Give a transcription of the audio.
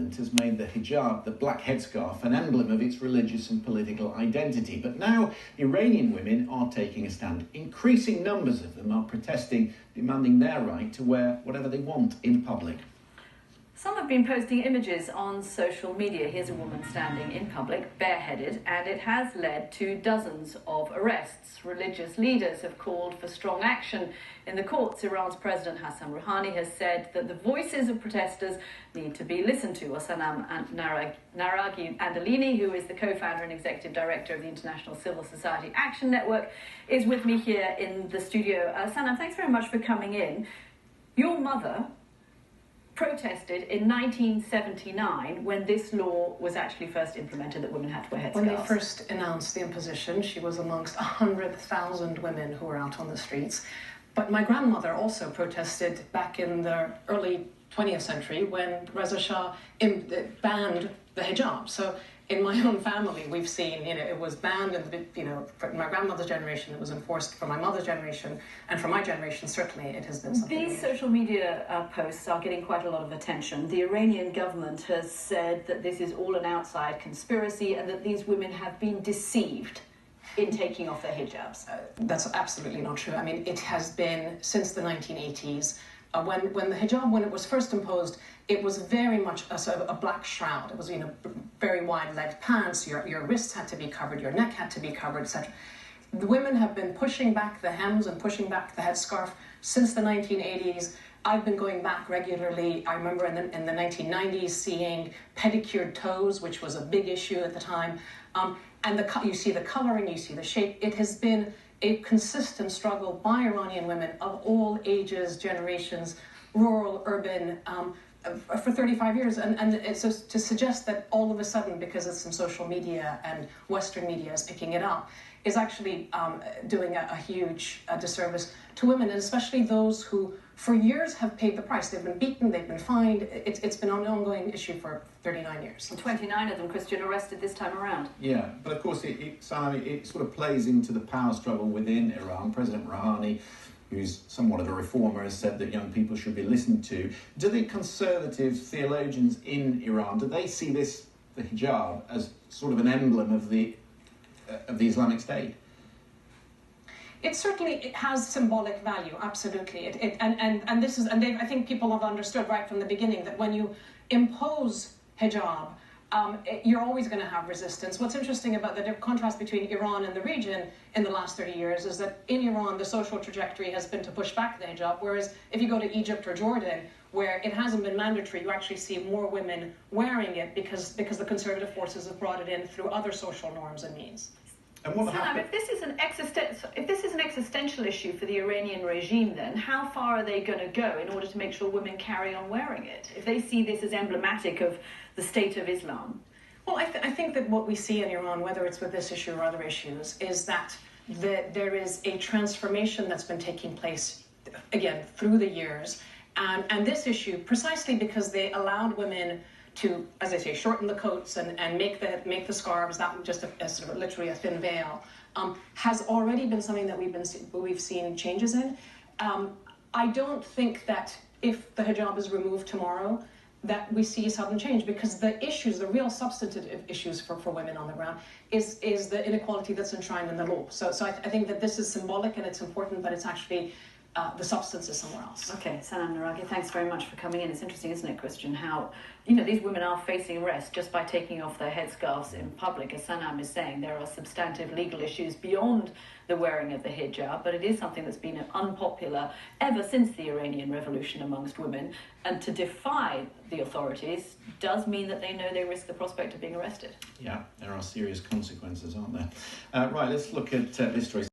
government has made the hijab, the black headscarf, an emblem of its religious and political identity. But now Iranian women are taking a stand. Increasing numbers of them are protesting, demanding their right to wear whatever they want in public. Some have been posting images on social media. Here's a woman standing in public, bareheaded, and it has led to dozens of arrests. Religious leaders have called for strong action in the courts. Iran's President Hassan Rouhani has said that the voices of protesters need to be listened to. Sanam Naraghi Anderlini, who is the co-founder and executive director of the International Civil Society Action Network, is with me here in the studio. Sanam, thanks very much for coming in. Your mother protested in 1979 when this law was actually first implemented that women had to wear headscarves. When they first announced the imposition, she was amongst 100,000 women who were out on the streets. But my grandmother also protested back in the early 20th century when Reza Shah banned the hijab. So in my own family, we've seen, it was banned, and for my grandmother's generation, it was enforced for my mother's generation, and for my generation, certainly it has been something. These social media posts are getting quite a lot of attention. The Iranian government has said that this is all an outside conspiracy and that these women have been deceived in taking off their hijabs. That's absolutely not true. I mean, it has been since the 1980s. When the hijab, when it was first imposed, it was very much a sort of a black shroud. It was, very wide-legged pants. Your wrists had to be covered, your neck had to be covered, etc. The women have been pushing back the hems and pushing back the headscarf since the 1980s. I've been going back regularly. I remember in the 1990s seeing pedicured toes, which was a big issue at the time. And you see the coloring, you see the shape. It has been a consistent struggle by Iranian women of all ages, generations, rural, urban, for 35 years. And it's just to suggest that all of a sudden, because it's in social media and Western media is picking it up, is actually doing a huge disservice to women, and especially those who for years have paid the price. They've been beaten, they've been fined. It's been an ongoing issue for 39 years. And 29 of them, Christian, arrested this time around. Yeah, but of course it sort of plays into the power struggle within Iran. President Rouhani, who's somewhat of a reformer, has said that young people should be listened to. Do the conservative theologians in Iran, do they see the hijab, as sort of an emblem of the Islamic State? It certainly has symbolic value, absolutely. I think people have understood right from the beginning that when you impose hijab, you're always going to have resistance. What's interesting about the contrast between Iran and the region in the last 30 years is that in Iran, the social trajectory has been to push back the hijab, whereas if you go to Egypt or Jordan, where it hasn't been mandatory, you actually see more women wearing it because the conservative forces have brought it in through other social norms and means. And what Sanam, if this is an existential issue for the Iranian regime, then how far are they going to go in order to make sure women carry on wearing it? If they see this as emblematic of the state of Islam? Well, I think that what we see in Iran, whether it's with this issue or other issues, is that there is a transformation that's been taking place, again, through the years. And this issue, precisely because they allowed women to, as I say, shorten the coats and make the scarves, that just sort of literally a thin veil, has already been something that we've seen changes in. I don't think that if the hijab is removed tomorrow, that we see a sudden change, because the issues, the real substantive issues for women on the ground, is the inequality that's enshrined in the law. So I think that this is symbolic and it's important, but it's actually the substance is somewhere else. Okay, Sanam Naraghi, thanks very much for coming in. It's interesting, isn't it, Christian, how these women are facing arrest just by taking off their headscarves in public. As Sanam is saying, there are substantive legal issues beyond the wearing of the hijab, but it is something that's been unpopular ever since the Iranian Revolution amongst women, and to defy the authorities does mean that they know they risk the prospect of being arrested. Yeah, there are serious consequences, aren't there? Right, let's look at this story.